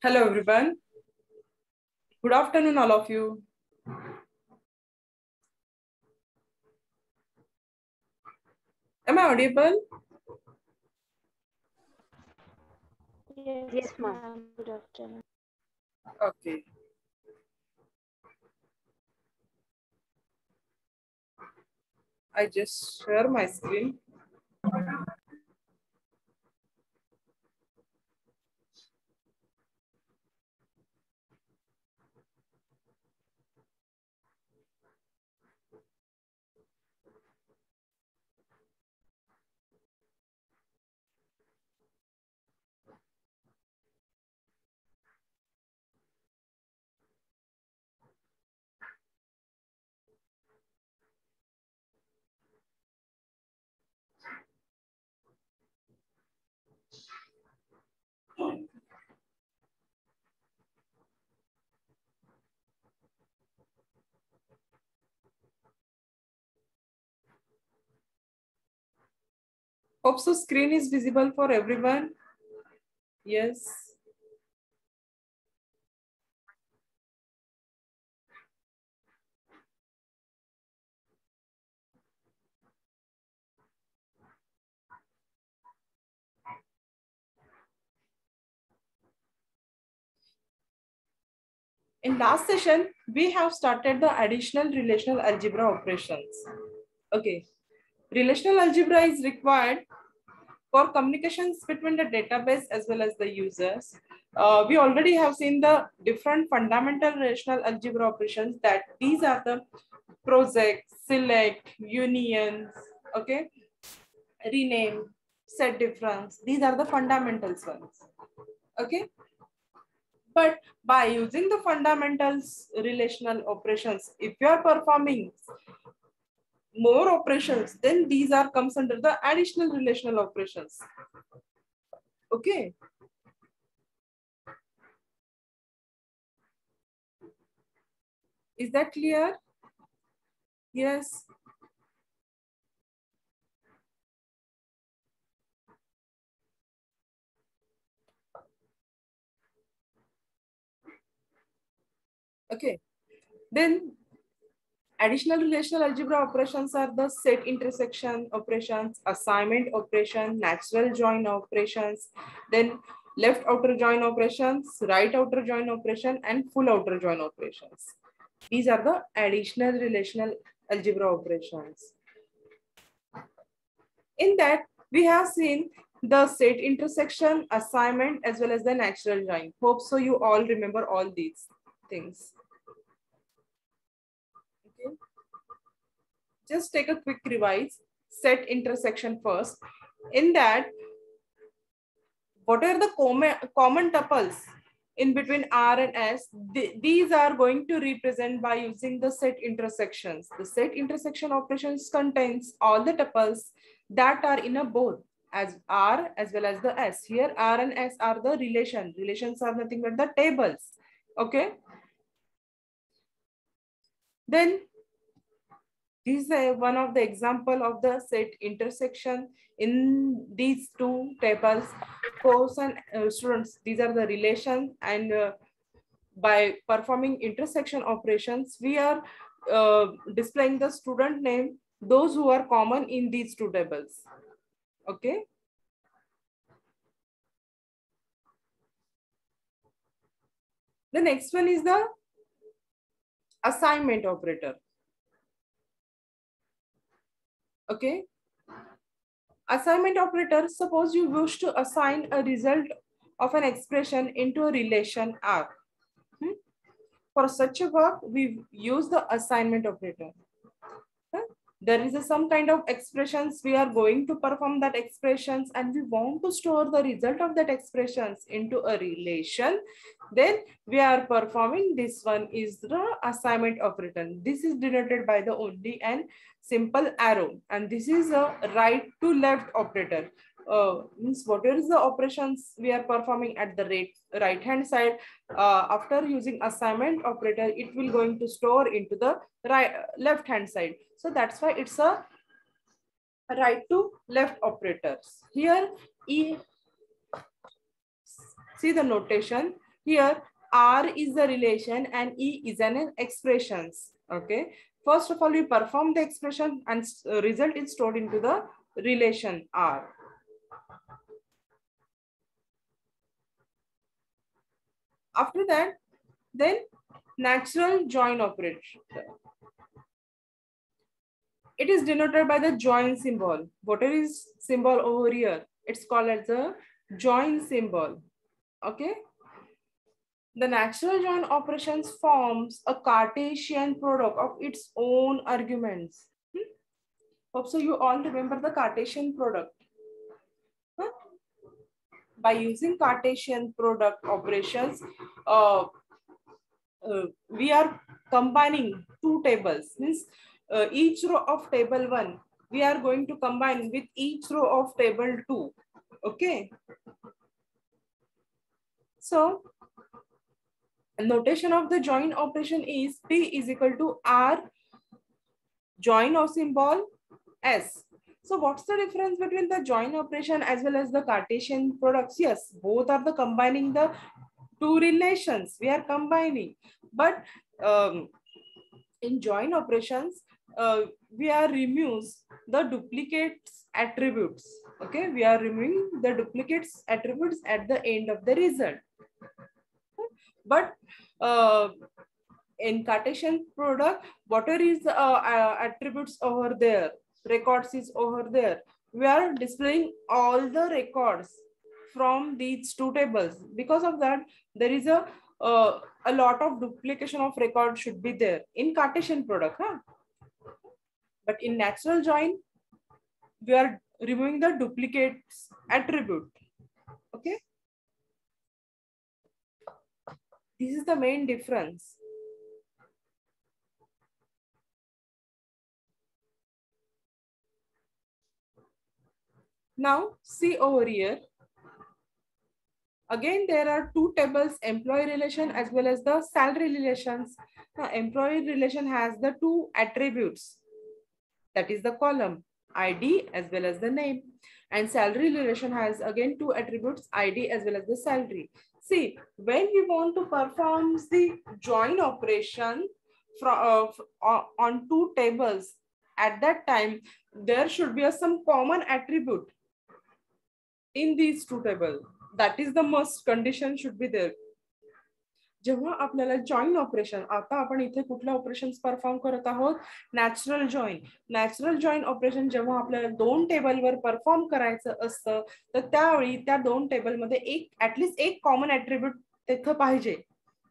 Hello everyone. Good afternoon all of you. Am I audible? Yes, ma'am. Good afternoon. Okay. I just share my screen. Hope so screen is visible for everyone. Yes. In last session, we have started the additional relational algebra operations. Okay. Relational algebra is required for communications between the database as well as the users. We already have seen the different fundamental relational algebra operations, that these are the project, select, unions, okay, rename, set difference. These are the fundamentals ones. Okay. But by using the fundamentals relational operations, if you are performing more operations, then these are comes under the additional relational operations. Okay. Is that clear? Yes. Okay. Then additional relational algebra operations are the set intersection operations, assignment operation, natural join operations, then left outer join operations, right outer join operation, and full outer join operations. These are the additional relational algebra operations. In that, we have seen the set intersection, assignment, as well as the natural join. Hope so you all remember all these things. Okay. Just take a quick revise. Set intersection first. In that, what are the common tuples in between R and S? These are going to represent by using the set intersections. The set intersection operations contains all the tuples that are in a both as R as well as the S. Here R and S are the relation. Relations are nothing but the tables. Okay. Then this is one of the example of the set intersection in these two tables. Course and students, these are the relation, and by performing intersection operations, we are displaying the student name, those who are common in these two tables. Okay. The next one is the assignment operator. Okay. Assignment operator, suppose you wish to assign a result of an expression into a relation R. For such a work, we use the assignment operator. There is some kind of expressions, we are going to perform that expressions, and we want to store the result of that expressions into a relation. Then we are performing this one is the assignment operator. This is denoted by the only and simple arrow, and this is a right to left operator. Means whatever is the operations we are performing at the right hand side, after using assignment operator, it will going to store into the left hand side. So that's why it's a right to left operators. Here, see the notation. Here R is the relation and E is an expressions. Okay. First of all, we perform the expression and result is stored into the relation R. After that, then natural join operator. It is denoted by the join symbol. What is symbol over here? It's called as a join symbol. Okay. The natural join operations forms a Cartesian product of its own arguments. Hope so you all remember the Cartesian product. Huh? By using Cartesian product operations, we are combining two tables. Means each row of table 1, we are going to combine with each row of table 2. Okay. So notation of the join operation is P is equal to R join of symbol S. So what's the difference between the join operation as well as the Cartesian products? Yes, both are the combining the two relations. We are combining, but in join operations, we are removes the duplicates attributes. Okay, we are removing the duplicates attributes at the end of the result. But in Cartesian product, whatever is attributes over there, records is over there, we are displaying all the records from these two tables. Because of that, there is a lot of duplication of record should be there in Cartesian product. Huh? But in natural join, we are removing the duplicates attribute. Okay. This is the main difference. Now see over here. Again, there are two tables, employee relation as well as the salary relations. Now, employee relation has the two attributes. That is the column ID as well as the name. And salary relation has again two attributes, ID as well as the salary. See, when we want to perform the join operation on two tables, at that time, there should be some common attribute in these two tables. That is the must condition should be there. जेव्हा आपल्याला join operation, आता आपण इथे कुठल्या operations perform करत आहोत, natural join operation जेव्हा आपल्याला दोन टेबलवर परफॉर्म करायचं असतं, तर त्यावेळी त्या दोन टेबलमध्ये ऍटलीस्ट एक कॉमन ऍट्रिब्यूट तिथं पाहिजे.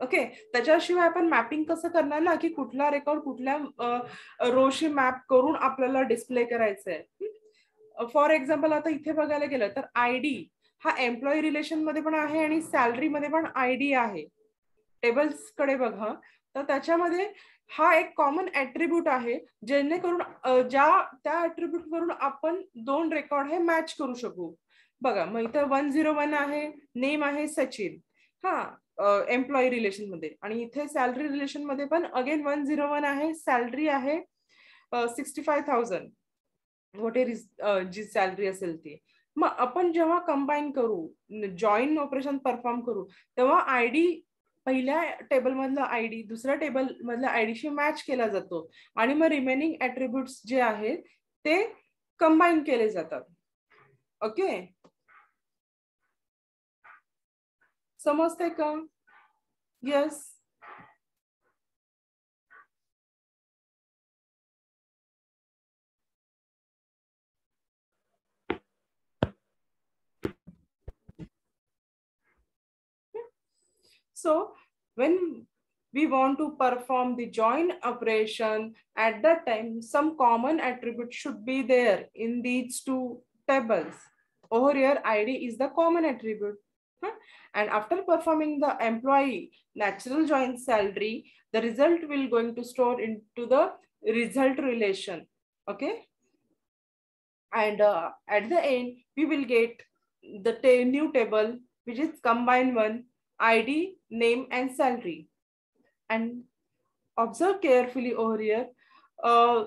ओके. त्याच्याशिवाय आपण मॅपिंग कसं करणार ना, की कुठला रेकॉर्ड कुठल्या रोशी मॅप करून आपल्याला डिस्प्ले करायचंय. फॉर एक्झाम्पल आता इथे बघायला गेलं तर आयडी हा एम्प्लॉई रिलेशन मध्ये पण आहे आणि सॅलरी मध्ये पण आयडी आहे. टेबल्स कडे बघा तर त्याच्यामध्ये हा एक कॉमन ऍट्रिब्यूट आहे, जेणेकरून त्या ऍट्रिब्यूट वरून आपण दोन रेकॉर्ड हे मॅच करू शकू. बघा मग इथं 101 आहे, नेम आहे सचिन, हा एम्प्लॉई रिलेशन मध्ये, आणि इथे सॅलरी रिलेशन मध्ये पण अगेन 101 आहे, सॅलरी आहे 65,000 व्हॉट इज जी सॅलरी असेल ती. मग आपण जेव्हा कंबाईन करू, जॉईन ऑपरेशन परफॉर्म करू, तेव्हा आयडी पहिल्या टेबल मधला आयडी दुसऱ्या टेबल मधल्या आयडीशी मॅच केला जातो आणि मग रिमेनिंग ऍट्रिब्यूट्स जे आहेत ते कंबाईन केले जातात. ओके, समजते का? Yes. So when we want to perform the join operation, at that time some common attribute should be there in these two tables. Over here id is the common attribute, and after performing the employee natural join salary, the result will going to store into the result relation. Okay, and at the end we will get the new table which is combined one, ID, name and salary. And observe carefully over here.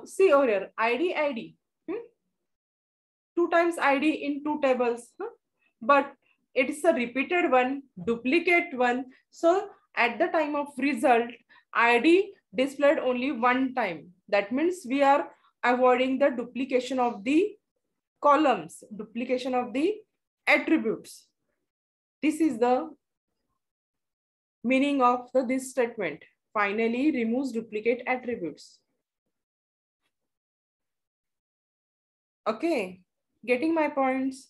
See over here, ID. Two times ID in two tables. But it is a repeated one, duplicate one. So at the time of result, ID displayed only one time. That means we are avoiding the duplication of the columns, duplication of the attributes. This is the meaning of this statement. Finally, removes duplicate attributes. Okay, getting my points?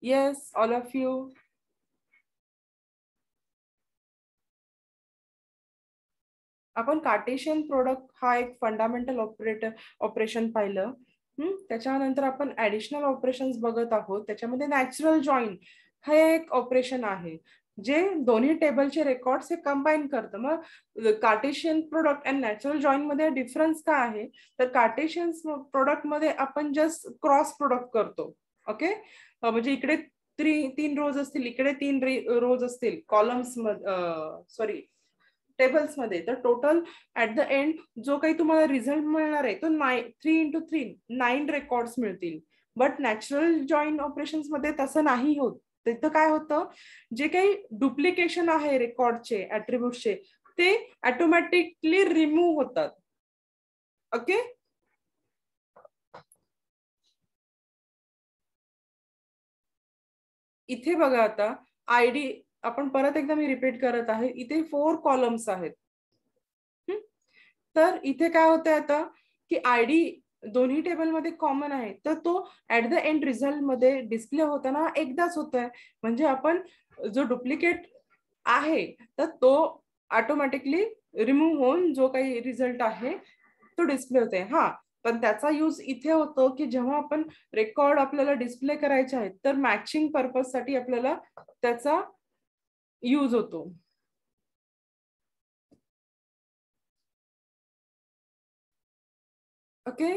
Yes, all of you. आपण Cartesian product हा एक fundamental operation पाहिलं. त्याच्यानंतर आपण additional operations बघत आहोत. त्याच्यामध्ये natural join हे एक ऑपरेशन आहे जे दोन्ही टेबलचे रेकॉर्ड्स हे कंबाईन करतं. मग Cartesian product and natural join मध्ये डिफरन्स काय आहे तर कार्टेशियन प्रोडक्ट मध्ये आपण जस्ट क्रॉस प्रोडक्ट करतो. ओके, म्हणजे इकडे तीन रोज असतील, इकडे तीन रोज असतील कॉलम्स सॉरी टेबल्स मध्ये, तर टोटल ऍट द एंड जो काही तुम्हाला रिझल्ट मिळणार आहे तो 3 × 3 9 रेकॉर्ड्स मिळतील. बट नॅचरल जॉईन ऑपरेशन्स मध्ये तसं नाही होत. तिथं काय होतं, जे काही डुप्लिकेशन आहे रेकॉर्डचे ऍट्रिब्यूटचे ते ऑटोमॅटिकली रिमूव्ह होतात. ओके, इथे बघा आता आयडी आपण परत एकदा मी रिपीट करत आहे. इथे 4 कॉलम्स आहेत. तर इथे काय होतंय आता की आयडी दोन्ही टेबल मध्ये कॉमन आहे, तर तो ऍट द एंड रिझल्ट मध्ये डिस्प्ले होताना एकदाच होतोय. म्हणजे आपण जो डुप्लिकेट आहे तर तो ऑटोमॅटिकली रिमूव्ह होऊन जो काही रिझल्ट आहे तो डिस्प्ले होतोय. हा, पण त्याचा यूज इथे होतो की जेव्हा आपण रेकॉर्ड आपल्याला डिस्प्ले करायचे आहेत तर मॅचिंग पर्पज साठी आपल्याला त्याचा यूज होतो. Okay,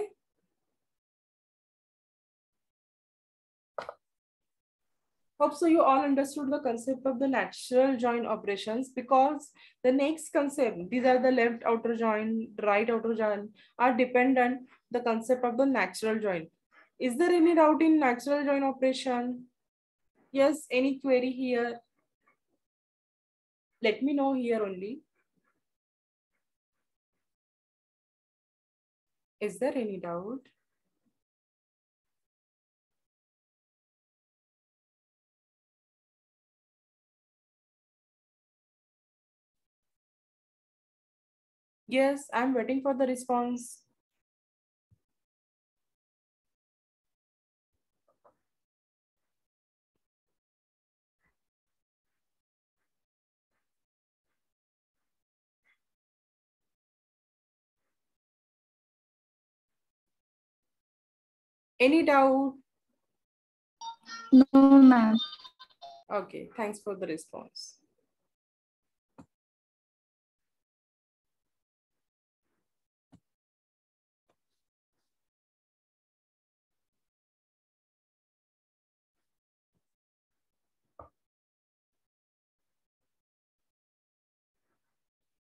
hope so you all understood the concept of the natural join operations, because the next concept, these are the left outer join, right outer join, are dependent the concept of the natural join. Is there any doubt in natural join operation? Yes, any query here? Let me know here only. Is there any doubt? Yes, I'm waiting for the response. Any doubt? No, ma'am. Okay, thanks for the response.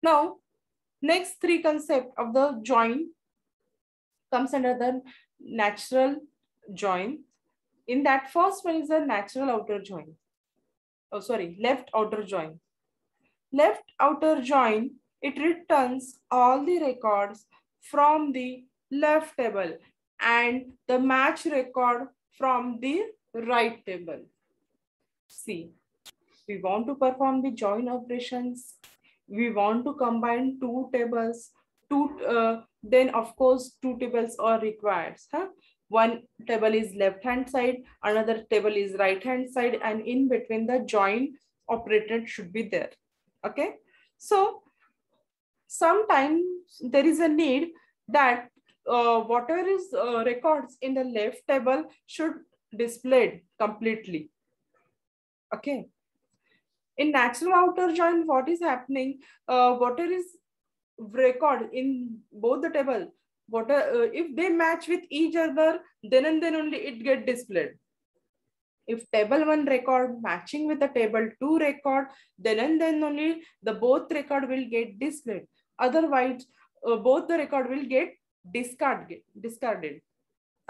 Now, next three concept of the join comes under the natural join. In that, first one is the natural outer join. Oh, sorry, left outer join. Left outer join, it returns all the records from the left table and the match record from the right table. See, we want to perform the join operations. We want to combine two tables. Then of course two tables are required. One table is left hand side, another table is right hand side, and in between the join operator should be there. Okay, so sometimes there is a need that whatever is records in the left table should displayed completely. Okay, in natural outer join, what is happening, whatever is record in both the table, if they match with each other, then and then only it get displayed. If table 1 record matching with the table 2 record, then and then only the both record will get displayed. Otherwise, both the record will get discarded.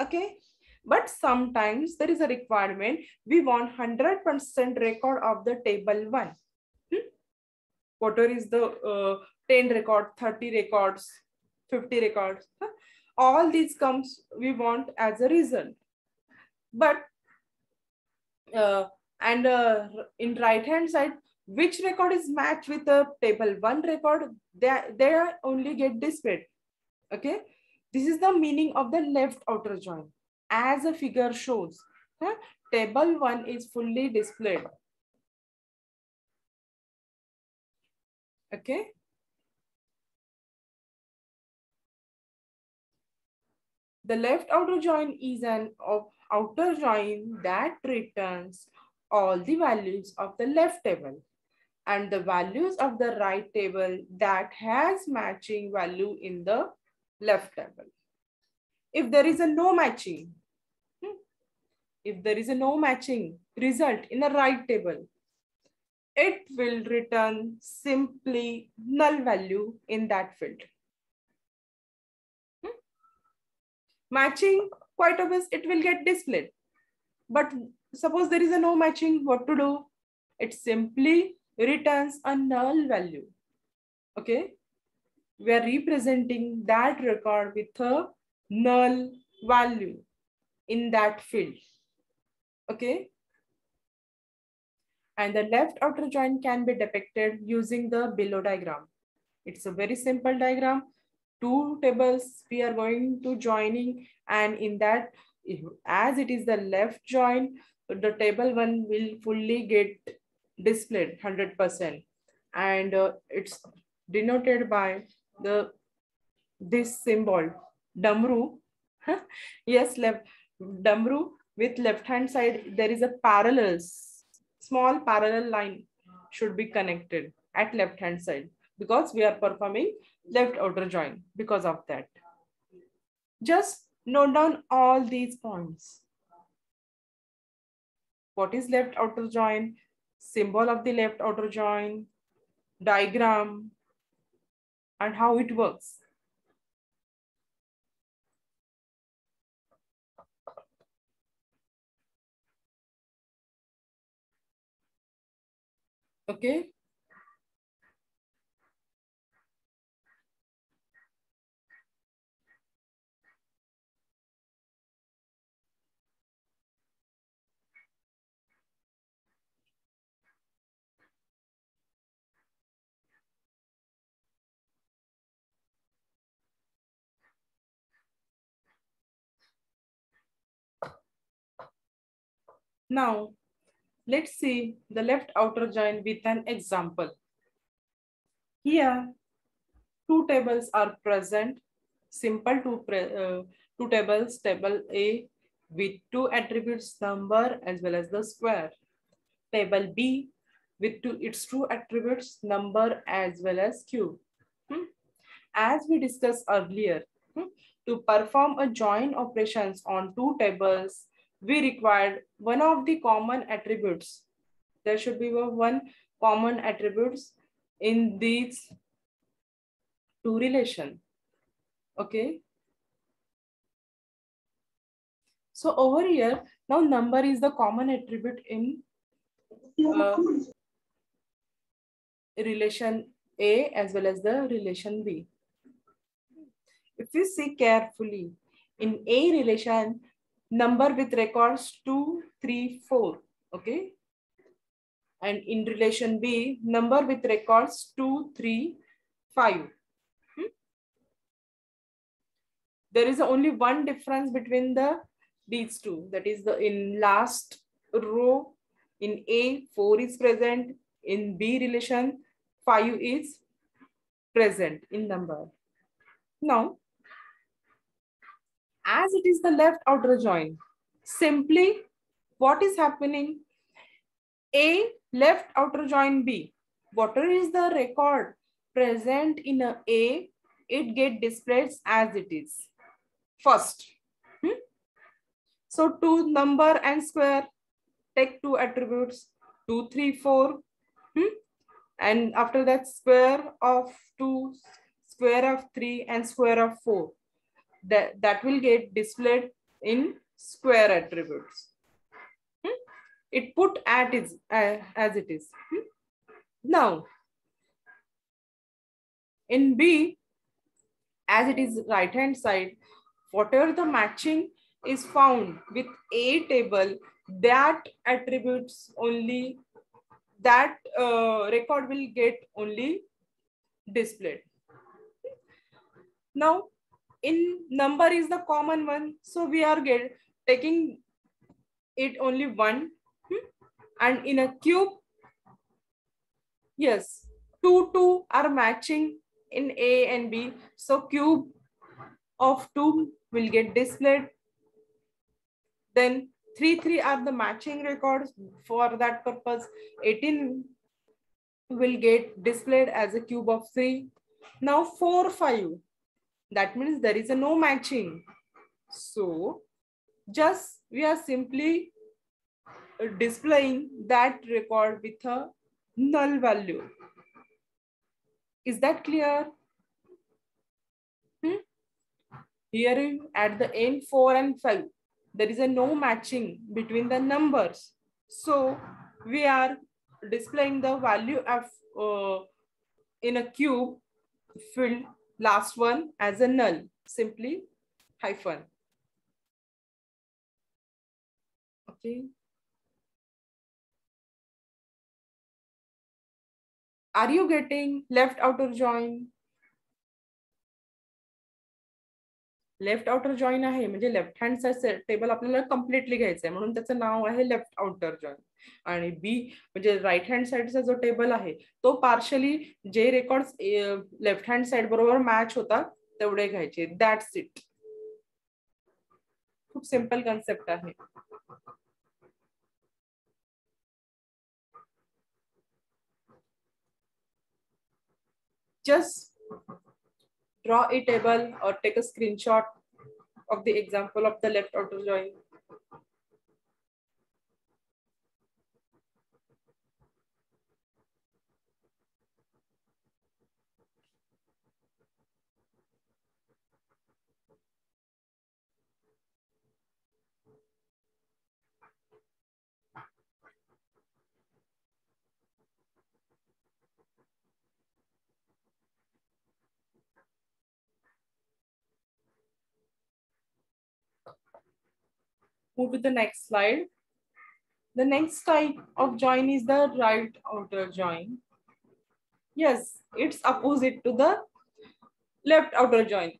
Okay. But sometimes there is a requirement. We want 100% record of the table 1. Whatever is the 10 record, 30 records, 50 records. All these comes we want as a result. But in right hand side, which record is matched with the table 1 record, they only get displayed. Okay. This is the meaning of the left outer join. As a figure shows, table 1 is fully displayed. Okay. The left outer join is an outer join that returns all the values of the left table and the values of the right table that has matching value in the left table. If there is a no matching, if there is a no matching result in the right table, it will return simply null value in that field. Matching, quite obvious, it will get displayed. But suppose there is a no matching, what to do? It simply returns a null value. Okay. We are representing that record with a null value in that field. Okay. And the left outer join can be depicted using the below diagram. It's a very simple diagram. Two tables we are going to joining, and in that, as it is the left join, the table 1 will fully get displayed 100%, and it's denoted by this symbol Damru. Yes, left Damru with left hand side there is a small parallel line should be connected at left hand side, because we are performing left outer join. Because of that, just note down all these points. What is left outer join? Symbol of the left outer join, diagram, and how it works. Okay. Now, let's see the left outer join with an example. Here, two tables are present. Simple two tables, table A with two attributes, number as well as the square. Table B with its two attributes, number as well as cube. As we discussed earlier, to perform a join operations on two tables, we required one of the common attributes. There should be one common attributes in these two relation. Okay. So over here, now number is the common attribute in relation A as well as the relation B. If you see carefully, in A relation, number with records 2, 3, 4. Okay. And in relation B, number with records 2, 3, 5. There is only one difference between these two. That is in last row, in A, 4 is present. In B relation, 5 is present in number. Now, as it is the left outer join, simply what is happening? A left outer join B. Whatever is the record present in a, it get displayed as it is. First. So 2 number and square, take two attributes, 2, 3, 4. And after that, square of 2, square of 3, and square of 4. that will get displayed in square attributes. It put at is as it is. Now in B, as it is right hand side, whatever the matching is found with A table, that attributes only, that record will get only displayed. Now in number is the common one, so we are taking it only one. And in a cube, yes, 2 are matching in A and B, so cube of 2 will get displayed. Then 3 are the matching records. For that purpose, 18 will get displayed as a cube of 3. Now 4, 5, that means there is a no matching. So just we are simply displaying that record with a null value. Is that clear? Here at the end 4 and 5, there is a no matching between the numbers. So we are displaying the value of in a cube field last one as a null, simply hyphen. Okay. Are you getting left outer join? Left outer join आहे म्हणजे left hand side table आपल्याला completely घ्यायचं आहे म्हणून त्याचं नाव आहे left outer join. आणि B म्हणजे राईट हँड साइडचा जो टेबल आहे तो पार्शली जे रेकॉर्ड्स लेफ्ट हँड साइड बरोबर मॅच होतात तेवढे घ्यायचे. That's it. खूप सिंपल कन्सेप्ट आहे. Just draw a table or take a screenshot of the example of the left outer join. Move to the next slide. The next type of join is the right outer join. Yes, it's opposite to the left outer join.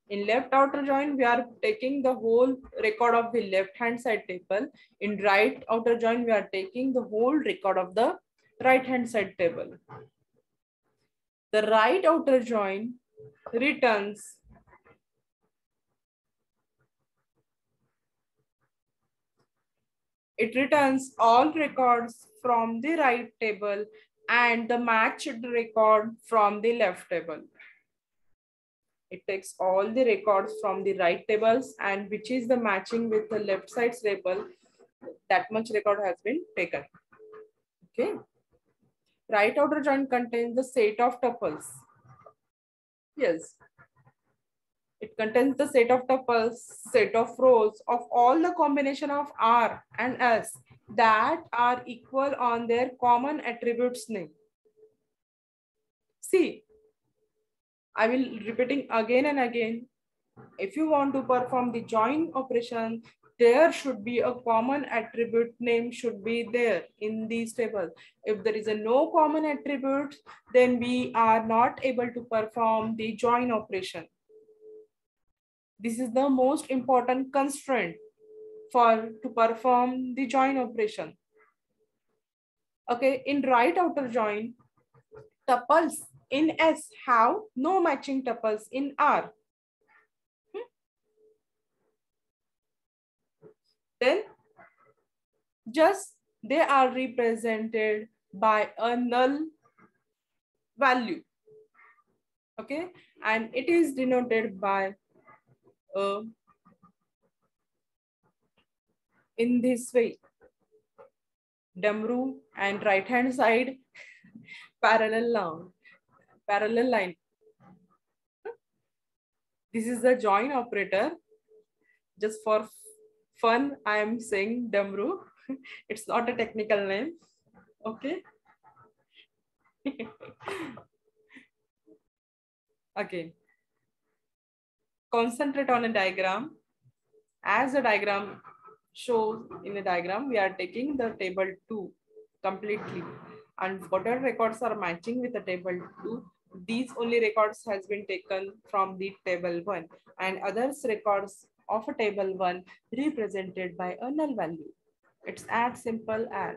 In left outer join, we are taking the whole record of the left hand side table. In right outer join, we are taking the whole record of the right hand side table. The right outer join returns all records from the right table and the matched record from the left table. It takes all the records from the right tables and which is the matching with the left side table, that much record has been taken. Okay. Right outer join contains the set of tuples. Yes. It contains the set of tuples, set of rows of all the combination of R and S that are equal on their common attributes name. See, I will repeating again and again. If you want to perform the join operation, there should be a common attribute name should be there in these tables. If there is a no common attribute, then we are not able to perform the join operation. This is the most important constraint to perform the join operation. Okay, in right outer join, tuples in S have no matching tuples in R. Then just they are represented by a null value. Okay, and it is denoted by in this way, Damru and right hand side parallel line. This is the join operator. Just for fun, I am saying Damru. It's not a technical name. Okay. Okay. Concentrate on a diagram. As the diagram shows in the diagram, we are taking the table 2 completely. And whatever records are matching with the table 2, these only records has been taken from the table 1, and others records of a table 1 represented by a null value. It's as simple as.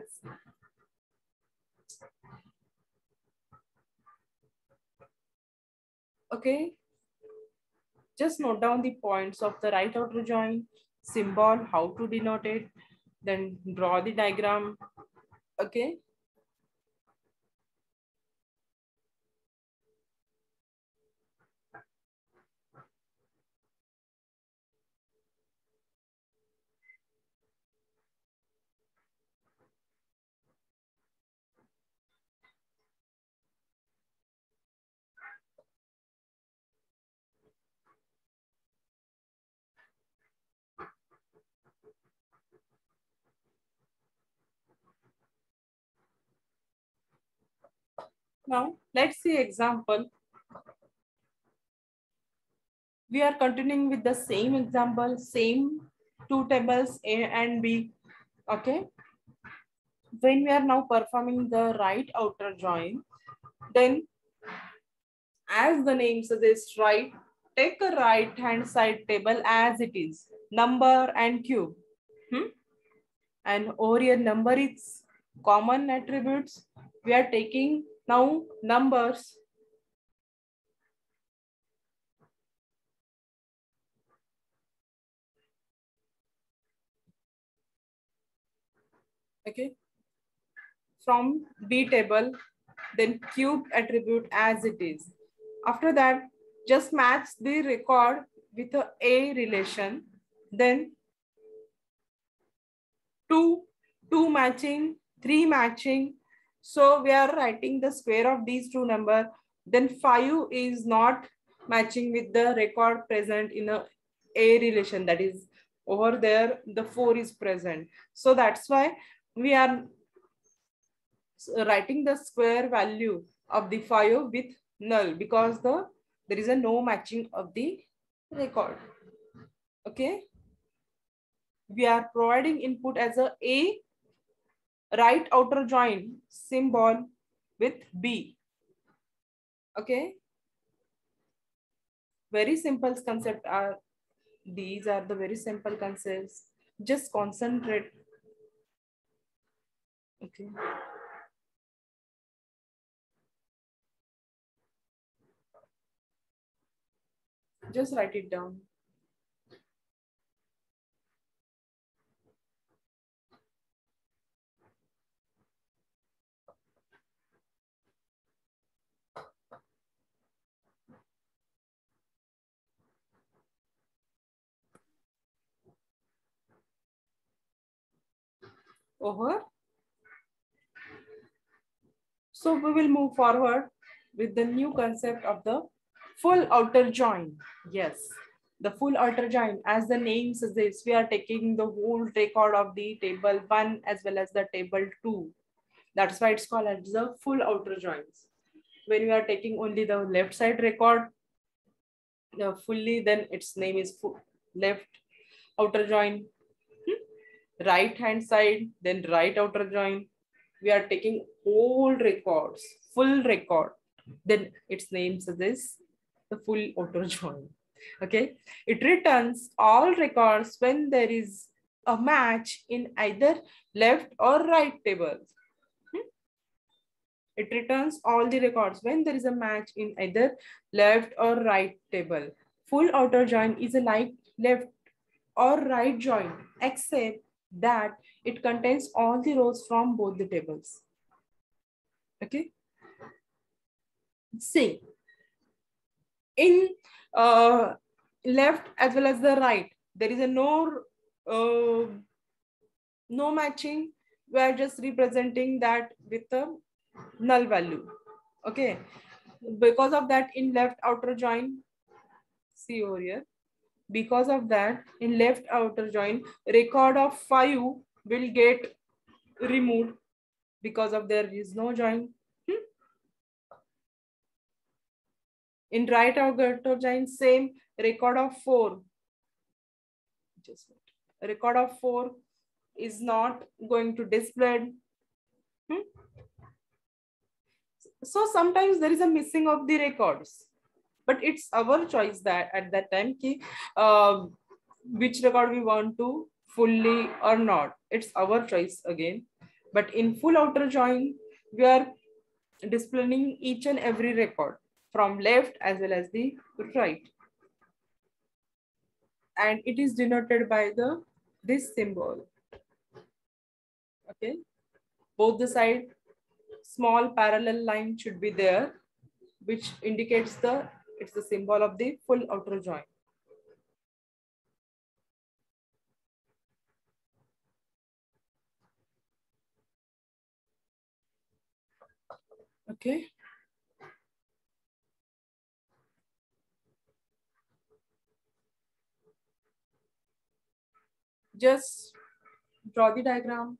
Okay. Just note down the points of the right outer join, symbol, how to denote it, then draw the diagram. Okay. Now let's see example. We are continuing with the same example, same two tables A and B. Okay. When we are now performing the right outer join, then as the name suggests, right, take a right hand side table as it is, number and cube. And over here number is common attributes. We are taking now numbers. Okay. From B table, then cube attribute as it is. After that, just match the record with a relation, then two matching, three matching. So we are writing the square of these two number. Then 5 is not matching with the record present in a relation, that is over there the 4 is present. So that's why we are writing the square value of the 5 with null, because there is a no matching of the record. Okay. We are providing input as a right outer join symbol with B. Okay. Very simple concept are these are the very simple concepts. Just concentrate. Okay. Just write it down. Over. So we will move forward with the new concept of the full outer join. Yes, the full outer join, as the name suggests, we are taking the whole record of the table 1 as well as the table 2. That's why it's called as the full outer joins. When we are taking only the left side record fully, then its name is full left outer join. Right hand side, then right outer join. We are taking whole records, full record, then its name suggests the full outer join. Okay. It returns all records when there is a match in either left or right tables. It returns all the records when there is a match in either left or right table. Full outer join is a like left or right join, except that it contains all the rows from both the tables. Okay. See, in left as well as the right, there is a no matching. We are just representing that with a null value. Okay. Because of that, in left outer join, See over here. Because of that, in left outer join, record of 5 will get removed because of there is no join. In right outer join, same record of 4. Just wait. Record of 4 is not going to display. So sometimes there is a missing of the records, but it's our choice that at that time ki, which record we want to fully or not. It's our choice again. But in full outer join, we are displaying each and every record from left as well as the right. And it is denoted by this symbol. Okay. Both the side small parallel line should be there, which indicates it's the symbol of the full outer join. Okay. Just draw the diagram.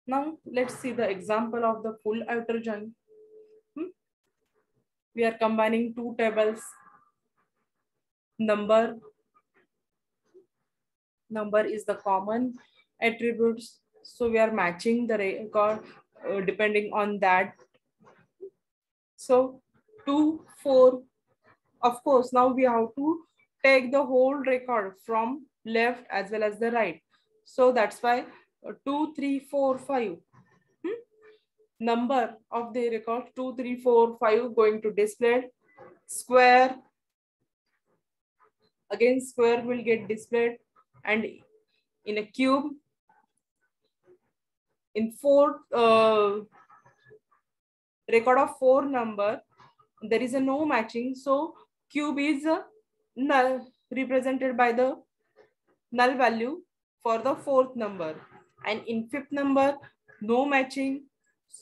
Now let's see the example of the full outer join. We are combining two tables. Number is the common attributes. So we are matching the record depending on that. So 2, 4. Of course, now we have to take the whole record from left as well as the right. So that's why 2, 3, 4, 5. Number of the record 2, 3, 4, 5 going to display. Square. Again, square will get displayed. And in a cube, in 4 record of 4 number, there is a no matching. So cube is null, represented by the null value for the 4th number. And in 5th number, no matching.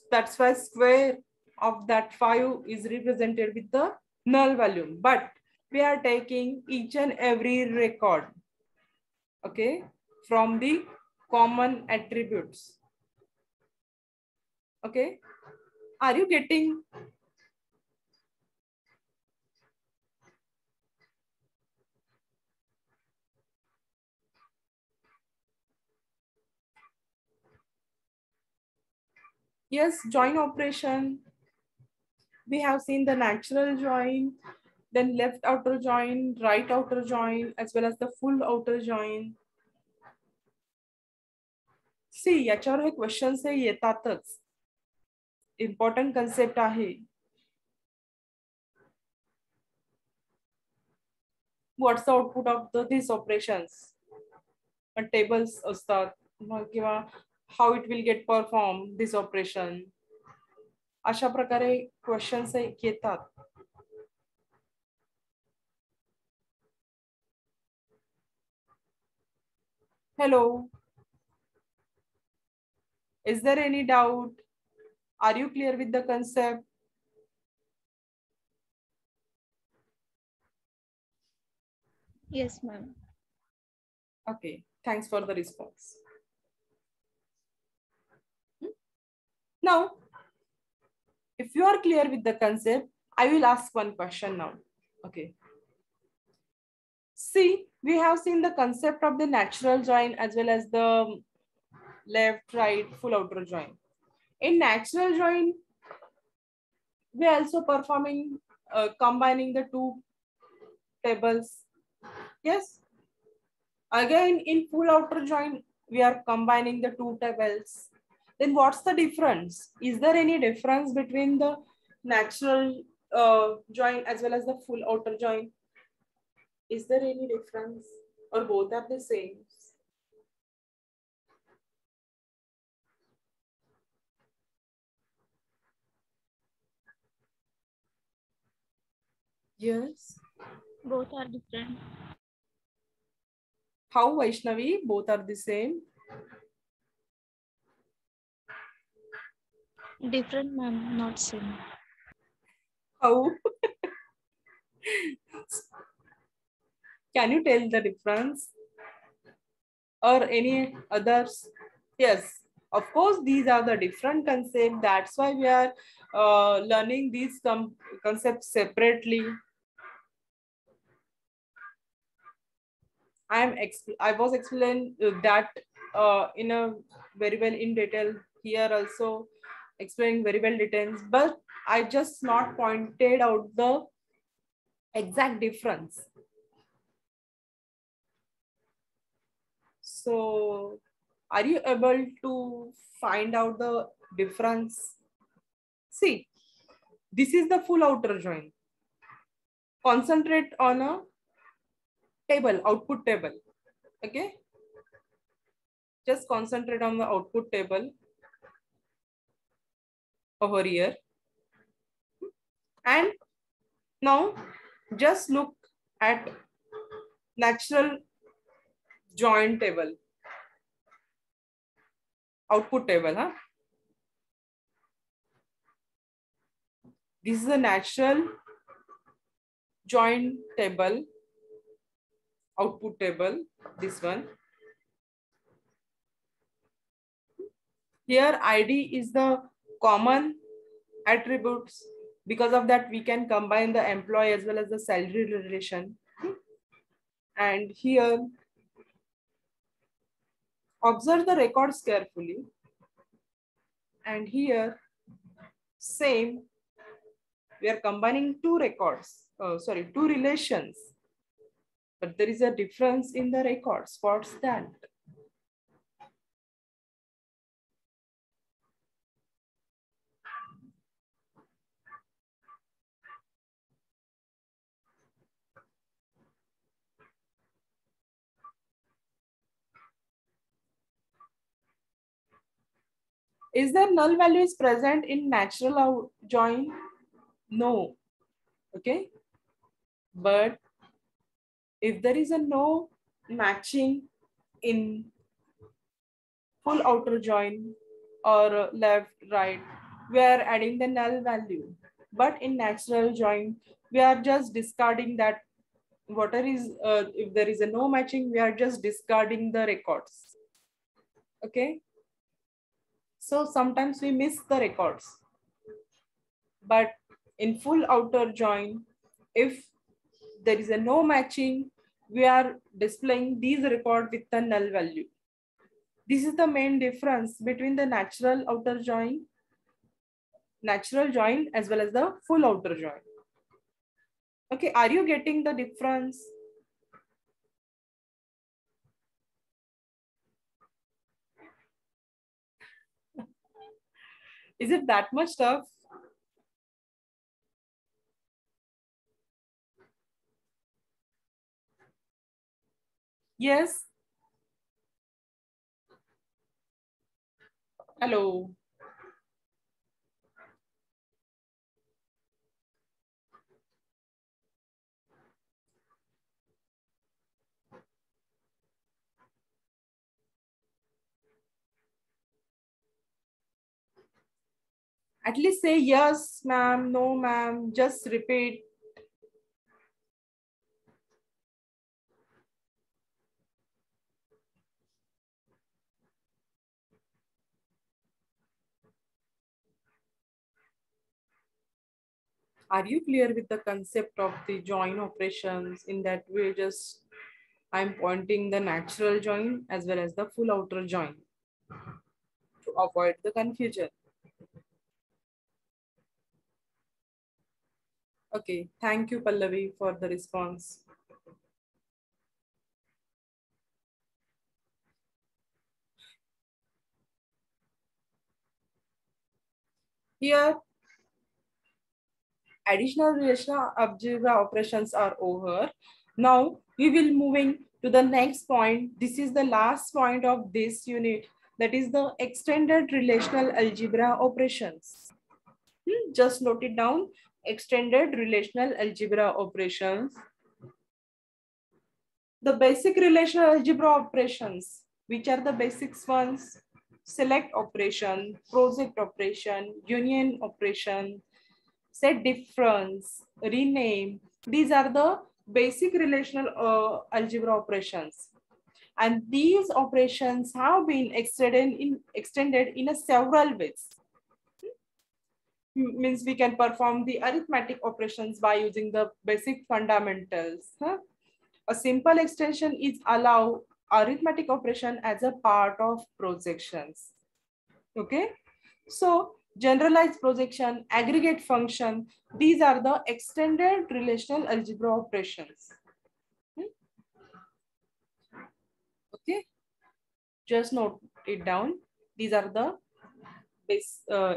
That's why square of that 5 is represented with the null value. But we are taking each and every record, okay, from the common attributes. Okay, are you getting? Yes, join operation. We have seen the natural join, then left outer join, right outer join, as well as the full outer join. See, याच्यावर हे questions हे येतातच. Important concept आहे. What's the output of these operations? Tables असतात किंवा how it will get performed this operation. अशा प्रकारे questions येतात. Hello. Is there any doubt? Are you clear with the concept? Yes, ma'am. Okay, thanks for the response. Now, if you are clear with the concept, I will ask one question now. Okay. See, we have seen the concept of the natural join as well as the left, right, full outer join. In natural join, we are also performing combining the two tables. Yes. Again, in full outer join, we are combining the two tables. Then what's the difference? Is there any difference between the natural join as well as the full outer join? Is there any difference or both are the same? Yes. Both are different. How, Vaishnavi? Both are the same. Different, ma'am, not same. How? Can you tell the difference? Or any others? Yes, of course, these are the different concepts. That's why we are learning these concepts separately. I was explaining that in a very well in detail here also, explaining very well details, but I just not pointed out the exact difference. So are you able to find out the difference? See, this is the full outer join. Concentrate on a table, output table. Okay. Just concentrate on the output table over here. And now just look at natural join table. Output table, huh? This is a natural join table, output table, this one. Here ID is the common attributes. Because of that, we can combine the employee as well as the salary relation. And here, observe the records carefully. And here, same, we are combining two records, two relations. But there is a difference in the records. What's that? Is there null value is present in natural join? No. Okay. But if there is a no matching in full outer join or left, right, we are adding the null value. But in natural join, we are just discarding that. Whatever is, if there is a no matching, we are just discarding the records. Okay. So sometimes we miss the records. But in full outer join, if there is a no matching, we are displaying these record with the null value. This is the main difference between the natural join as well as the full outer join. Okay, are you getting the difference? Is it that much tough? Yes. Hello. At least say yes, ma'am, no, ma'am. Just repeat. Are you clear with the concept of the join operations? In that way, just I'm pointing the natural join as well as the full outer join to avoid the confusion. Okay, thank you, Pallavi, for the response. Here, additional relational algebra operations are over. Now, we will moving to the next point. This is the last point of this unit. That is the extended relational algebra operations. Just note it down. Extended relational algebra operations. The basic relational algebra operations, which are the basics ones? Select operation, project operation, union operation, set difference, rename. These are the basic relational algebra operations. And these operations have been extended in a several ways. Means we can perform the arithmetic operations by using the basic fundamentals. A simple extension is allow arithmetic operation as a part of projections. Okay, so generalized projection, aggregate function, these are the extended relational algebra operations. Okay, just note it down. These are the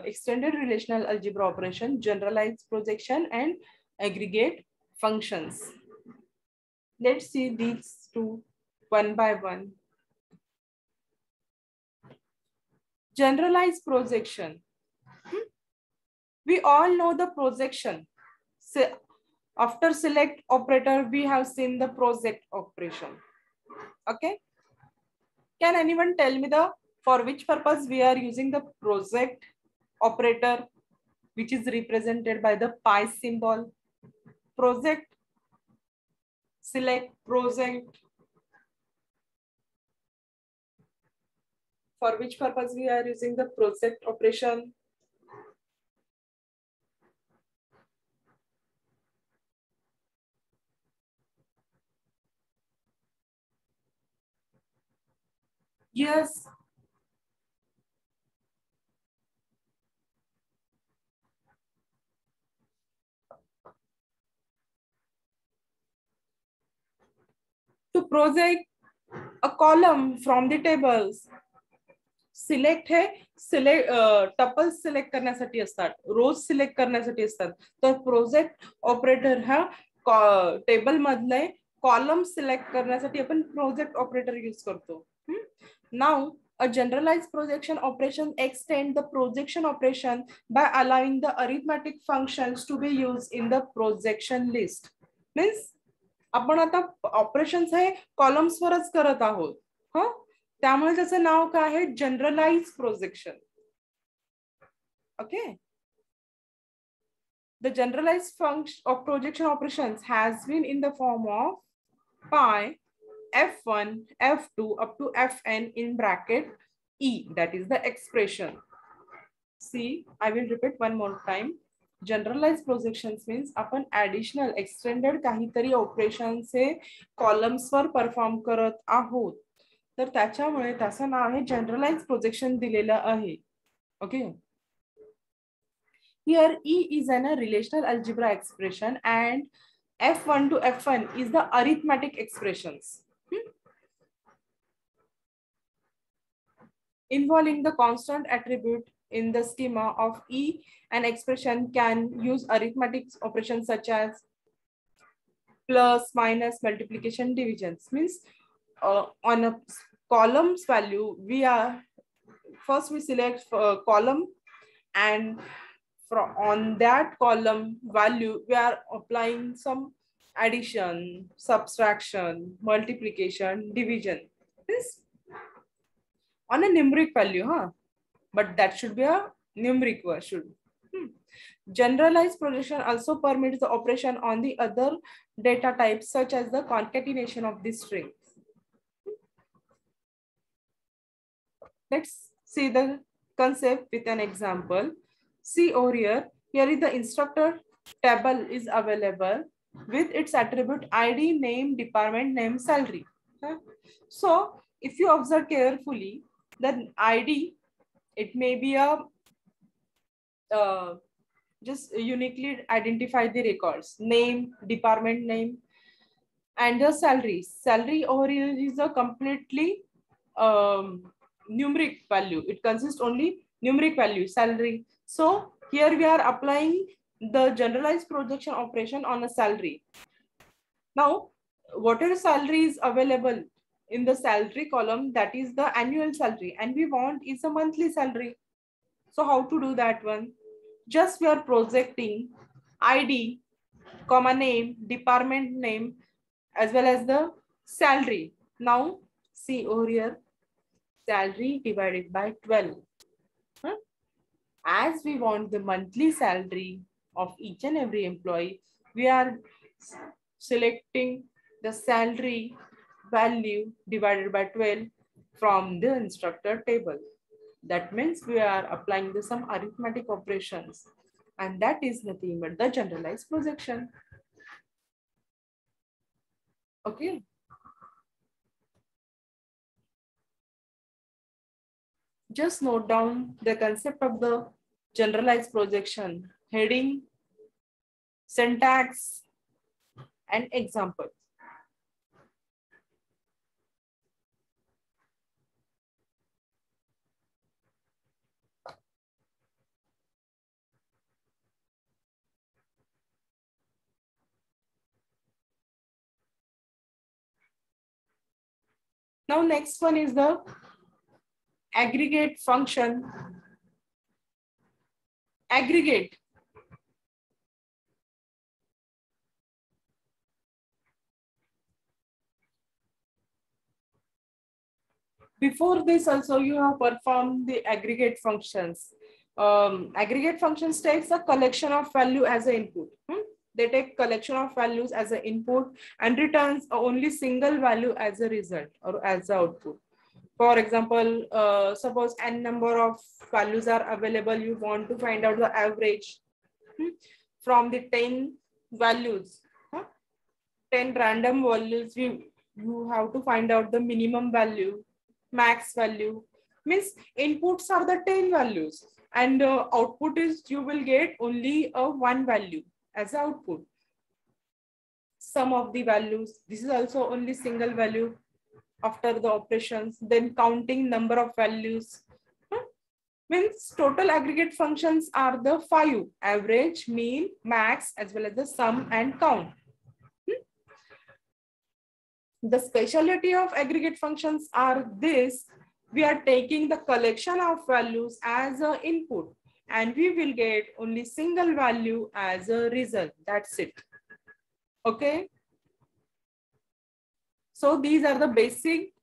extended relational algebra operation, generalized projection, and aggregate functions. Let's see these two one by one. Generalized projection. We all know the projection. So after select operator, we have seen the project operation. Okay. Can anyone tell me for which purpose we are using the project operator, which is represented by the pi symbol? Project, select, project. For which purpose we are using the project operation? Yes. To project a column from the tables. Select है tuple select करण्यासाठी असतात, रोज select करण्यासाठी असतात. तर project operator हा table मधले column select करण्यासाठी आपण प्रोजेक्ट ऑपरेटर यूज करतो. Now a generalized projection operation extend the projection operation by allowing the arithmetic functions to be used in the projection list. Means आपण आता ऑपरेशन्स हे columns वरच करत आहोत. त्यामुळे त्याचं नाव काय आहे? Generalise projection. Okay. The generalized function of projection operations has been in the form of pi f1 f2 up to fn in bracket e, that is the expression. See, I will repeat one more time. Generalized projections means आपण additional extended काहीतरी operations हे columns वर perform करत आहोत. तर त्याच्यामुळे त्याचं नाव आहे generalise projection दिलेलं आहे. Okay. Here E is an relational algebra expression and F1 to Fn is the arithmetic expressions. Involving the constant attribute in the schema of E, an expression can use arithmetic operations such as plus, minus, multiplication, divisions. Means on a columns value, we select column, and on that column value, we are applying some addition, subtraction, multiplication, division. This on a numeric value, but that should be a numeric version. Generalized projection also permits the operation on the other data types, such as the concatenation of the strings. Let's see the concept with an example. See over here. Here is the instructor table is available with its attribute ID, name, department name, salary. So if you observe carefully, then ID, it may be a just uniquely identify the records, name, department name, and the salary. Salary over here is a completely numeric value. It consists only numeric value, salary. So here we are applying the generalized projection operation on a salary. Now, whatever salary is available in the salary column, that is the annual salary, and we want is a monthly salary. So how to do that one? Just we are projecting ID, comma name, department name, as well as the salary. Now see over here, salary divided by 12. Huh? As we want the monthly salary of each and every employee, we are selecting the salary value divided by 12 from the instructor table. That means we are applying some arithmetic operations, and that is nothing but the generalized projection. Okay. Just note down the concept of the generalized projection, heading, syntax, and example. Now next one is the aggregate function. Aggregate. Before this also you have performed the aggregate functions. Aggregate functions takes a collection of value as an input. They take collection of values as an input and returns only single value as a result or as the output. For example, suppose n number of values are available, you want to find out the average from the 10 values, 10 random values, you have to find out the minimum value, max value. Means inputs are the 10 values and output is you will get only a one value as output. Sum of the values, this is also only single value after the operations, then counting number of values. Means total aggregate functions are the 5: average, mean, max, as well as the sum and count. The specialty of aggregate functions are this: we are taking the collection of values as an input and we will get only single value as a result. That's it. Okay. So these are the basic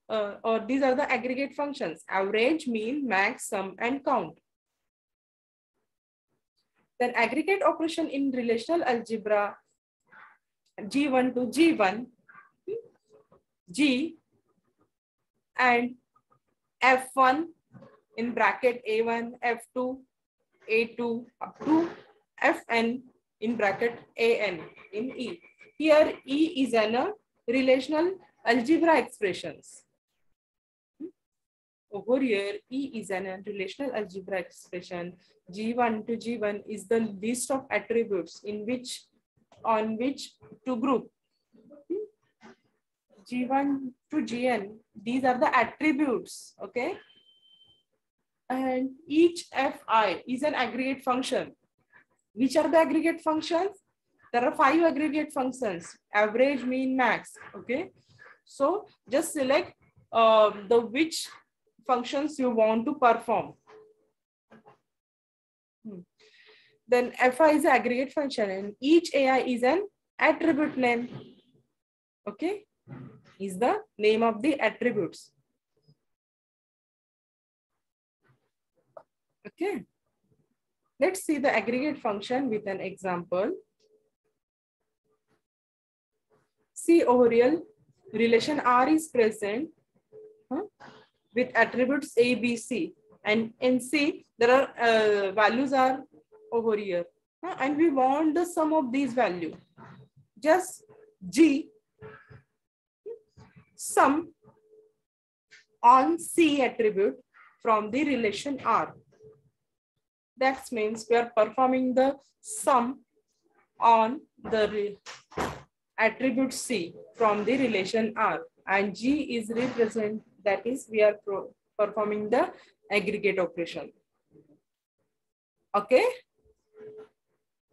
or these are the aggregate functions: average, mean, max, sum, and count. Then aggregate operation in relational algebra, G1 to G1, G and F1 in bracket A1, F2, A2 up to Fn in bracket An in E. Here E is an relational algebra expressions. Over here, E is an relational algebra expression. G1 to G1 is the list of attributes in which on which to group. G1 to Gn, these are the attributes, okay? And each Fi is an aggregate function. Which are the aggregate functions? There are 5 aggregate functions: average, mean, max, okay? So just select the which functions you want to perform. Then Fi is an aggregate function and each Ai is an attribute name, okay? Is the name of the attributes. Okay. Let's see the aggregate function with an example. See over here, relation R is present with attributes A, B, C. And in C, there are values are over here. And we want the sum of these values. Just G sum on C attribute from the relation R. That means we are performing the sum on the attribute C from the relation R, and G is represent, that is we are performing the aggregate operation. Okay.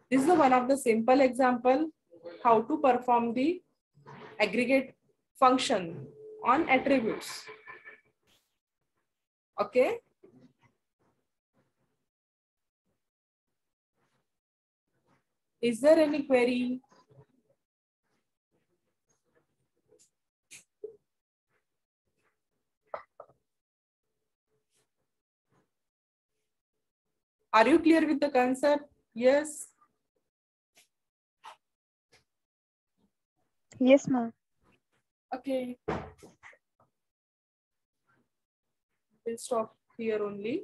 This is one of the simple example how to perform the aggregate function on attributes. Okay. Is there any query? Are you clear with the concept? Yes. Yes, ma'am. Okay. We'll stop here only.